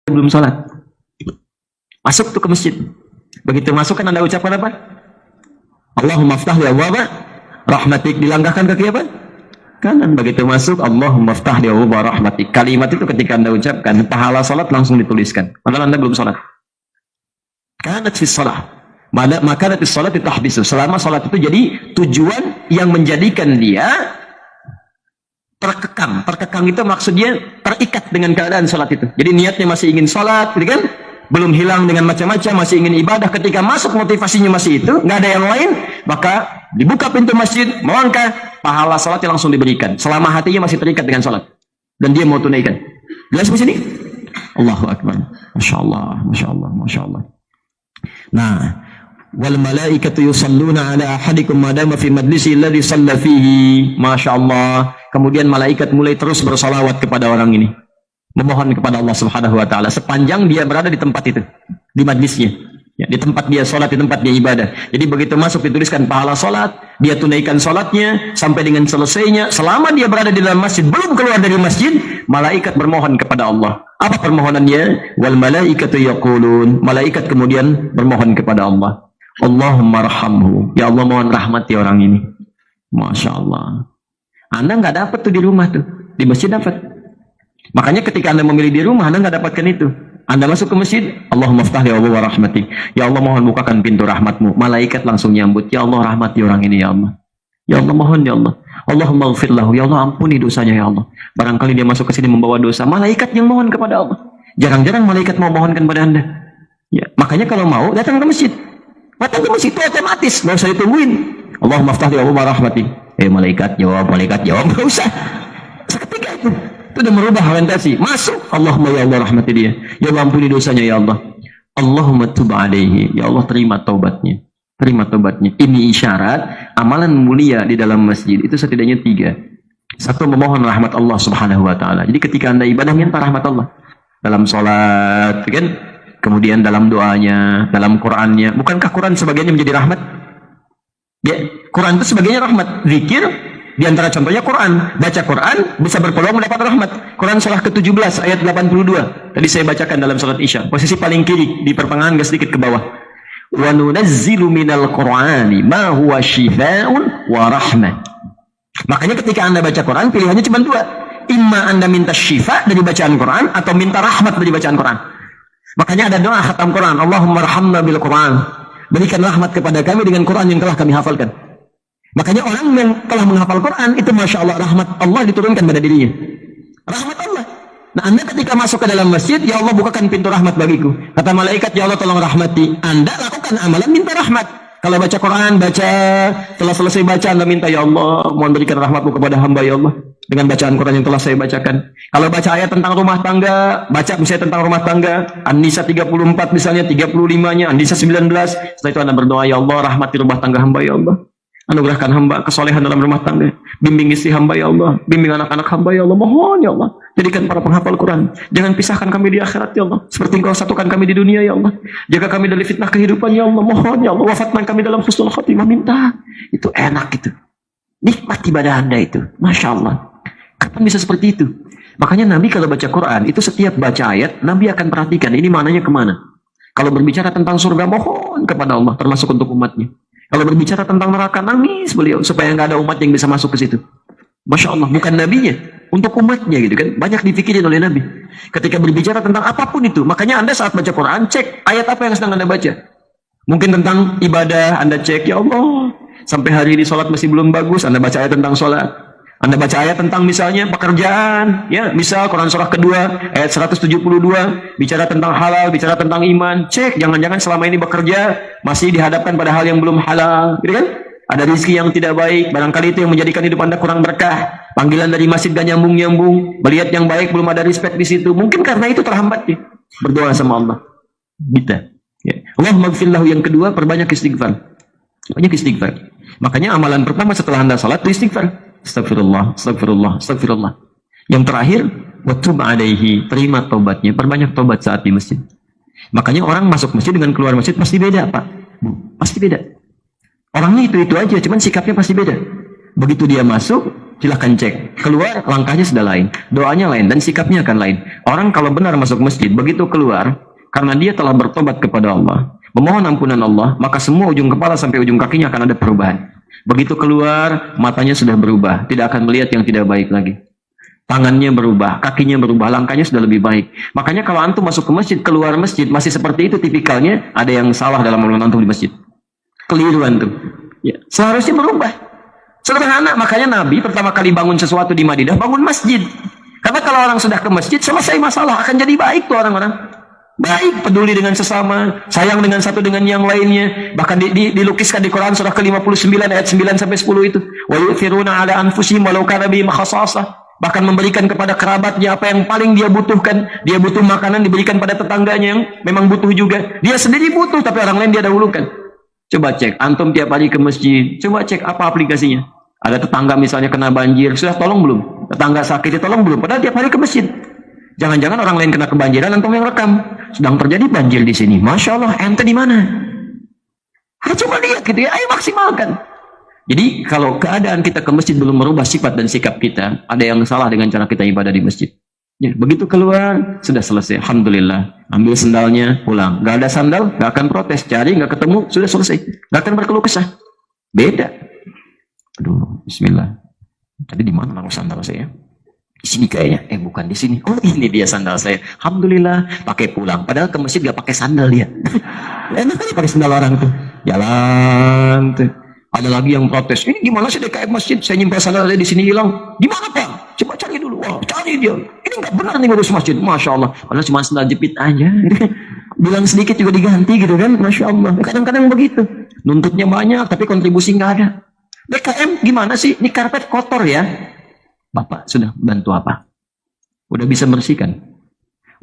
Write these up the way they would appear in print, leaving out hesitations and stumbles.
belum sholat. Masuk tuh ke masjid. Begitu masuk kan Anda ucapkan apa? Allahumma ftah li abwaaba rahmatik. Dilangkahkan kaki apa? Kanan. Begitu masuk, Allahumma ftah li abwaaba rahmatik. Kalimat itu ketika Anda ucapkan, pahala sholat langsung dituliskan. Padahal Anda belum sholat. Kanat fi sholat. Maka nanti sholat itu tahbisu. Selama sholat itu jadi tujuan yang menjadikan dia terkekang. Terkekang itu maksudnya terikat dengan keadaan sholat itu. Jadi niatnya masih ingin sholat, gitu kan? Belum hilang dengan macam-macam, masih ingin ibadah. Ketika masuk motivasinya masih itu, nggak ada yang lain, maka dibuka pintu masjid, melangkah, pahala sholatnya langsung diberikan. Selama hatinya masih terikat dengan sholat. Dan dia mau tunaikan. Jelas di sini? Allahu Akbar. Masya Allah, Masya Allah, Masya Allah. Nah, wal malaikatu yusalluna ala ahadikum madama fi majlisi alladhi shalla fihi. Masya Allah. Kemudian malaikat mulai terus bersalawat kepada orang ini, memohon kepada Allah Subhanahu wa taala sepanjang dia berada di tempat itu, di majlisnya, ya, di tempat dia sholat, di tempat dia ibadah. Jadi begitu masuk dituliskan pahala sholat, dia tunaikan sholatnya sampai dengan selesainya. Selama dia berada di dalam masjid, belum keluar dari masjid, malaikat bermohon kepada Allah. Apa permohonannya? Wal malaikatu yaqulun. Malaikat kemudian bermohon kepada Allah, Allahumma rahamhu. Ya Allah, mohon rahmati orang ini. Masya Allah. Anda nggak dapat tuh di rumah tuh, di masjid dapat. Makanya ketika Anda memilih di rumah, Anda nggak dapatkan itu. Anda masuk ke masjid, Allahumma ftah li abwaaba rahmatik. Ya Allah, mohon bukakan pintu rahmatmu. Malaikat langsung nyambut, ya Allah rahmati orang ini ya Allah. Ya Allah, mohon ya Allah. Allahumma ghfir lahu. Ya Allah, ampuni dosanya ya Allah. Barangkali dia masuk ke sini membawa dosa, malaikat yang mohon kepada Allah. Jarang-jarang malaikat mau mohonkan kepada Anda. Ya, makanya kalau mau datang ke masjid. Datang ke masjid itu otomatis, nggak usah ditungguin. Allahumma ftah li abwaaba rahmatik. Malaikat jawab, nggak usah. Seketika itu udah merubah orientasi. Masuk, Allahumma ya Allah rahmati dia. Ya Allah, ampuni dosanya ya Allah. Allahumma tub alaihi. Ya Allah, terima taubatnya. Terima taubatnya. Ini isyarat amalan mulia di dalam masjid itu setidaknya 3. Satu, memohon rahmat Allah Subhanahu wa taala. Jadi ketika Anda ibadah minta rahmat Allah. Dalam sholat, kan? Kemudian dalam doanya, dalam Qur'annya. Bukankah Qur'an sebagiannya menjadi rahmat? Ya, Quran itu sebagainya rahmat. Zikir, di antara contohnya Quran. Baca Quran bisa berpeluang mendapat rahmat. Quran surah ke-17 ayat 82. Tadi saya bacakan dalam salat Isya. Posisi paling kiri di pertengahan, agak sedikit ke bawah. Wa nunazzilu minal Qur'ani ma huwa shifaa'un wa rahmah. Makanya ketika Anda baca Quran, pilihannya cuma 2. Imma Anda minta syifa dari bacaan Quran atau minta rahmat dari bacaan Quran. Makanya ada doa khatam Quran, Allahumma rahamna bil Quran. Berikan rahmat kepada kami dengan Quran yang telah kami hafalkan. Makanya orang yang telah menghafal Quran itu Masya Allah, rahmat Allah diturunkan pada dirinya. Rahmat Allah. Nah, Anda ketika masuk ke dalam masjid, ya Allah bukakan pintu rahmat bagiku. Kata malaikat, ya Allah tolong rahmati. Anda lakukan amalan minta rahmat. Kalau baca Quran, setelah selesai baca Anda minta, ya Allah mohon berikan rahmatmu kepada hamba ya Allah. Dengan bacaan Quran yang telah saya bacakan. Kalau baca ayat tentang rumah tangga, baca misalnya tentang rumah tangga, An-Nisa 34 misalnya, 35-nya, An-Nisa 19. Setelah itu Anda berdoa, ya Allah rahmati rumah tangga hamba ya Allah. Anugerahkan hamba kesolehan dalam rumah tangga. Bimbing istri hamba ya Allah. Bimbing anak-anak hamba ya Allah. Mohon ya Allah. Jadikan para penghafal Quran. Jangan pisahkan kami di akhirat ya Allah. Seperti Engkau satukan kami di dunia ya Allah. Jaga kami dari fitnah kehidupan ya Allah. Mohon ya Allah. Wafatkan kami dalam husnul khatimah. Minta. Itu enak itu. Nikmat ibadah Anda itu. Masya Allah. Kapan bisa seperti itu? Makanya Nabi kalau baca Quran, itu setiap baca ayat, Nabi akan perhatikan ini maknanya kemana. Kalau berbicara tentang surga, mohon kepada Allah, termasuk untuk umatnya. Kalau berbicara tentang neraka, nangis beliau, supaya nggak ada umat yang bisa masuk ke situ. Masya Allah, bukan nabinya, untuk umatnya gitu kan. Banyak dipikirin oleh Nabi. Ketika berbicara tentang apapun itu, makanya Anda saat baca Quran, cek ayat apa yang sedang Anda baca. Mungkin tentang ibadah, Anda cek, ya Allah, sampai hari ini sholat masih belum bagus, Anda baca ayat tentang sholat. Anda baca ayat tentang misalnya pekerjaan, ya, misal Quran surah kedua ayat 172 bicara tentang halal, bicara tentang iman. Cek, jangan-jangan selama ini bekerja masih dihadapkan pada hal yang belum halal, gitu kan? Ada rezeki yang tidak baik, barangkali itu yang menjadikan hidup Anda kurang berkah. Panggilan dari masjid gak nyambung-nyambung, melihat yang baik belum ada respect di situ. Mungkin karena itu terhambat ya. Berdoa sama Allah. Kita. Ya. Allahumma gfirlahu, yang kedua perbanyak istighfar. Banyak istighfar. Makanya amalan pertama setelah Anda salat itu istighfar. Astagfirullah, astagfirullah, astagfirullah. Yang terakhir, watub alaihi, terima taubatnya, perbanyak taubat saat di masjid. Makanya orang masuk masjid dengan keluar masjid pasti beda, Pak. Pasti beda. Orangnya itu aja, cuman sikapnya pasti beda. Begitu dia masuk, silahkan cek. Keluar, langkahnya sudah lain. Doanya lain, dan sikapnya akan lain. Orang kalau benar masuk masjid, begitu keluar, karena dia telah bertobat kepada Allah, memohon ampunan Allah, maka semua ujung kepala sampai ujung kakinya akan ada perubahan. Begitu keluar, matanya sudah berubah. Tidak akan melihat yang tidak baik lagi. Tangannya berubah, kakinya berubah, langkahnya sudah lebih baik. Makanya kalau antum masuk ke masjid, keluar masjid, masih seperti itu tipikalnya, ada yang salah dalam amalan antum di masjid. Keliruan tuh. Ya, seharusnya berubah. Sederhana, makanya Nabi pertama kali bangun sesuatu di Madinah, bangun masjid. Karena kalau orang sudah ke masjid, selesai masalah, akan jadi baik tuh orang-orang. Baik, peduli dengan sesama, sayang dengan satu dengan yang lainnya. Bahkan dilukiskan di Quran surah ke-59 ayat 9 sampai 10 itu. Wa yu'thiruna 'ala anfusihim walau kana bihim khassasah. Bahkan memberikan kepada kerabatnya apa yang paling dia butuhkan. Dia butuh makanan, diberikan pada tetangganya yang memang butuh juga. Dia sendiri butuh, tapi orang lain dia dahulukan. Coba cek, antum tiap hari ke masjid, coba cek apa aplikasinya. Ada tetangga misalnya kena banjir, sudah tolong belum? Tetangga sakit, tolong belum? Padahal tiap hari ke masjid. Jangan-jangan orang lain kena kebanjiran, antum yang rekam. Sedang terjadi banjir di sini. Masya Allah, ente di mana? Coba lihat gitu ya, ayo maksimalkan. Jadi kalau keadaan kita ke masjid belum merubah sifat dan sikap kita, ada yang salah dengan cara kita ibadah di masjid. Ya, begitu keluar, sudah selesai. Alhamdulillah. Ambil sandalnya, pulang. Gak ada sandal, gak akan protes. Cari, gak ketemu, sudah selesai. Gak akan berkeluh kesah. Beda. Aduh, bismillah. Tadi di mana naruh sandal saya? Di sini kayaknya. Bukan di sini. Oh, ini dia sandal saya. Alhamdulillah, pakai pulang. Padahal ke masjid gak pakai sandal dia. Enak aja pakai sandal orang tuh. Jalan tuh. Ada lagi yang protes. Ini gimana sih DKM masjid? Saya nyimpan sandal saya di sini hilang. Di mana Pak? Coba cari dulu. Wah, cari dia. Ini nggak benar nih ngurus masjid. Masya Allah. Padahal cuma sandal jepit aja. Bilang sedikit juga diganti gitu kan. Masya Allah. Kadang-kadang begitu. Nuntutnya banyak, tapi kontribusi nggak ada. DKM gimana sih? Ini karpet kotor ya. Bapak sudah bantu apa? Udah bisa bersihkan?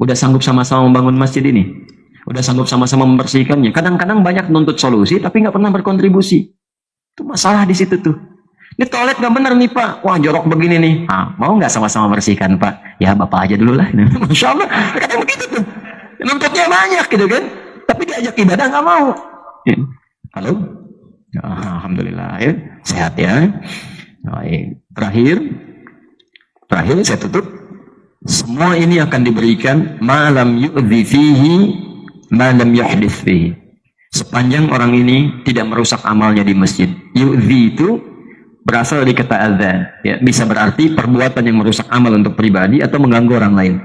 Udah sanggup sama-sama membangun masjid ini? Udah sanggup sama-sama membersihkannya? Kadang-kadang banyak nuntut solusi, tapi nggak pernah berkontribusi. Itu masalah di situ tuh. Ini toilet nggak benar nih Pak. Wah jorok begini nih. Mau nggak sama-sama bersihkan Pak? Ya Bapak aja dulu lah. Masya Allah. Kadang begitu tuh. Nuntutnya banyak gitu kan. Tapi diajak ibadah nggak mau. Ya. Halo. Ya, Alhamdulillah ya. Sehat ya. Baik. Terakhir saya tutup. Semua ini akan diberikan malam yu'dhi fihi malam yuhdith fihi. Sepanjang orang ini tidak merusak amalnya di masjid. Yu'dhi itu berasal dari kata adza. Ya, bisa berarti perbuatan yang merusak amal untuk pribadi atau mengganggu orang lain.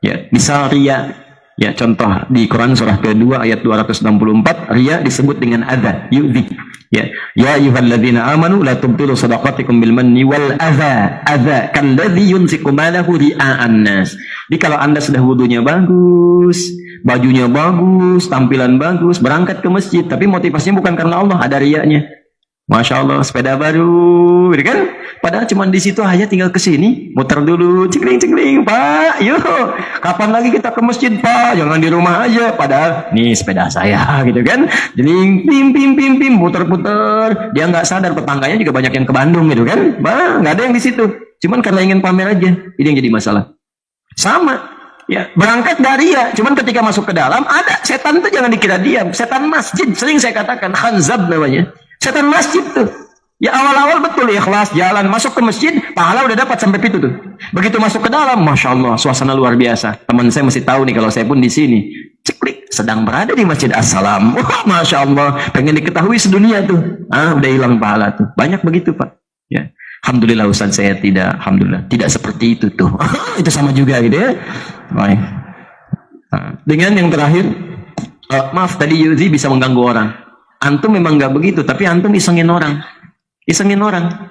Ya, misal riya. Ya, contoh di Quran surah kedua ayat 264, riya disebut dengan adza, yu'dhi. Ya, ya ayyuhalladzina amanu la tubtilu shadaqatikum bil manni wal adza. Adza kalladzi yunfiqu malahu ria'an nas. Jadi kalau Anda sudah wudunya bagus, bajunya bagus, tampilan bagus, berangkat ke masjid, tapi motivasinya bukan karena Allah, ada riyanya. Masya Allah, sepeda baru, gitu kan? Padahal cuma di situ aja, tinggal ke sini, muter dulu, cekling, Pak, yuk, kapan lagi kita ke masjid, Pak? Jangan di rumah aja. Padahal, nih sepeda saya, gitu kan? Jadi, pim, puter-puter. Dia nggak sadar, tetangganya juga banyak yang ke Bandung, gitu kan? Bah, nggak ada yang di situ. Cuman karena ingin pamer aja, ini yang jadi masalah. Sama. Ya, berangkat dari ya, cuman ketika masuk ke dalam ada setan itu jangan dikira diam. Setan masjid, sering saya katakan khanzab namanya. Setan masjid tuh. Ya awal-awal betul ikhlas jalan masuk ke masjid, pahala udah dapat sampai itu tuh. Begitu masuk ke dalam, Masya Allah, suasana luar biasa. Teman saya mesti tahu nih kalau saya pun di sini. Ceklik, sedang berada di masjid Assalam. Wah, Masya Allah, pengen diketahui sedunia tuh. Udah hilang pahala tuh. Banyak begitu Pak. Ya. Alhamdulillah Ustaz saya tidak, alhamdulillah tidak seperti itu tuh. Itu sama juga gitu ya. Baik. Dengan yang terakhir, maaf tadi yu'dhi bisa mengganggu orang. Antum memang nggak begitu, tapi antum isengin orang,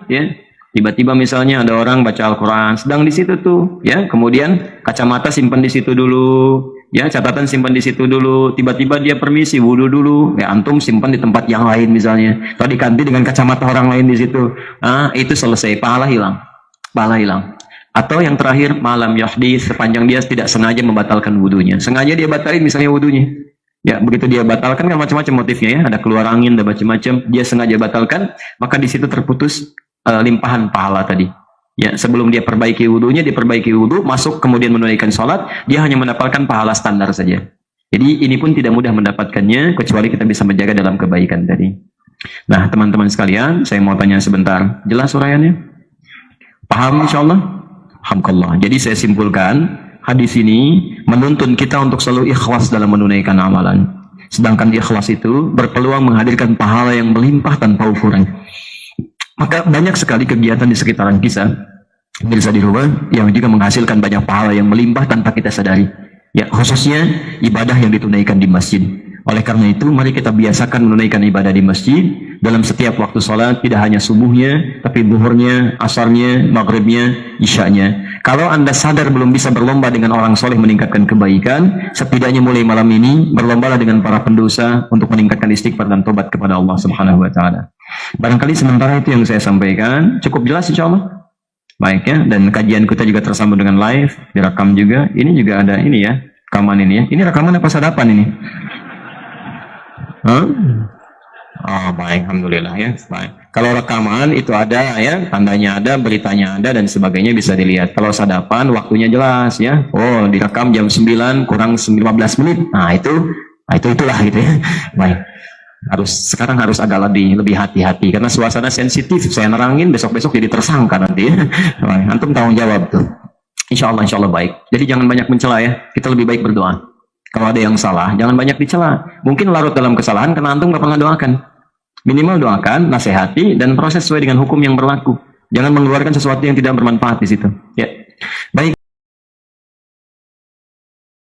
ya. Tiba-tiba misalnya ada orang baca Al-Quran, sedang di situ tuh, ya. Kemudian kacamata simpan di situ dulu, ya. Catatan simpan di situ dulu. Tiba-tiba dia permisi wudu dulu, ya. Antum simpan di tempat yang lain misalnya. Atau diganti dengan kacamata orang lain di situ. Itu selesai, pahala hilang. Atau yang terakhir malam yahdith, sepanjang dia tidak sengaja membatalkan wudunya. Sengaja dia batalin misalnya wudunya. Ya, begitu dia batalkan kan macam-macam motifnya ya, ada keluar angin, ada macam-macam, dia sengaja batalkan, maka di situ terputus limpahan pahala tadi. Ya, sebelum dia perbaiki wudunya, dia perbaiki wudu, masuk kemudian menunaikan sholat, dia hanya mendapatkan pahala standar saja. Jadi ini pun tidak mudah mendapatkannya kecuali kita bisa menjaga dalam kebaikan tadi. Nah, teman-teman sekalian, saya mau tanya sebentar. Jelas uraiannya? Paham insyaallah? Alhamdulillah. Jadi saya simpulkan, hadis ini menuntun kita untuk selalu ikhlas dalam menunaikan amalan. Sedangkan ikhlas itu berpeluang menghadirkan pahala yang melimpah tanpa ukuran. Maka banyak sekali kegiatan di sekitaran kita, bisa di rumah, yang juga menghasilkan banyak pahala yang melimpah tanpa kita sadari. Ya, khususnya ibadah yang ditunaikan di masjid. Oleh karena itu, mari kita biasakan menunaikan ibadah di masjid dalam setiap waktu sholat, tidak hanya subuhnya, tapi zuhurnya, asarnya, maghribnya, isyanya. Kalau Anda sadar belum bisa berlomba dengan orang soleh meningkatkan kebaikan, setidaknya mulai malam ini berlombalah dengan para pendosa untuk meningkatkan istighfar dan tobat kepada Allah Subhanahu wa taala. Barangkali sementara itu yang saya sampaikan, cukup jelas insyaallah. Baik ya, dan kajian kita juga tersambung dengan live, direkam juga. Ini juga ada ini ya, rekaman ini ya. Ini rekaman apa sadapan ini? Hah? Oh, baik, alhamdulillah ya. Baik. Kalau rekaman itu ada ya, tandanya ada, beritanya ada dan sebagainya bisa dilihat. Kalau sadapan waktunya jelas ya. Oh, direkam jam 9 kurang 15 menit. Nah, itulah gitu ya. Baik. Sekarang harus agak lebih hati-hati karena suasana sensitif. Saya nerangin besok-besok jadi tersangka nanti ya. Baik, antum tanggung jawab tuh. Insya Allah baik. Jadi jangan banyak mencela ya. Kita lebih baik berdoa. Kalau ada yang salah, jangan banyak dicela. Mungkin larut dalam kesalahan karena antum nggak pernah doakan. Minimal doakan, nasihati, dan proses sesuai dengan hukum yang berlaku. Jangan mengeluarkan sesuatu yang tidak bermanfaat di situ. Ya, baik.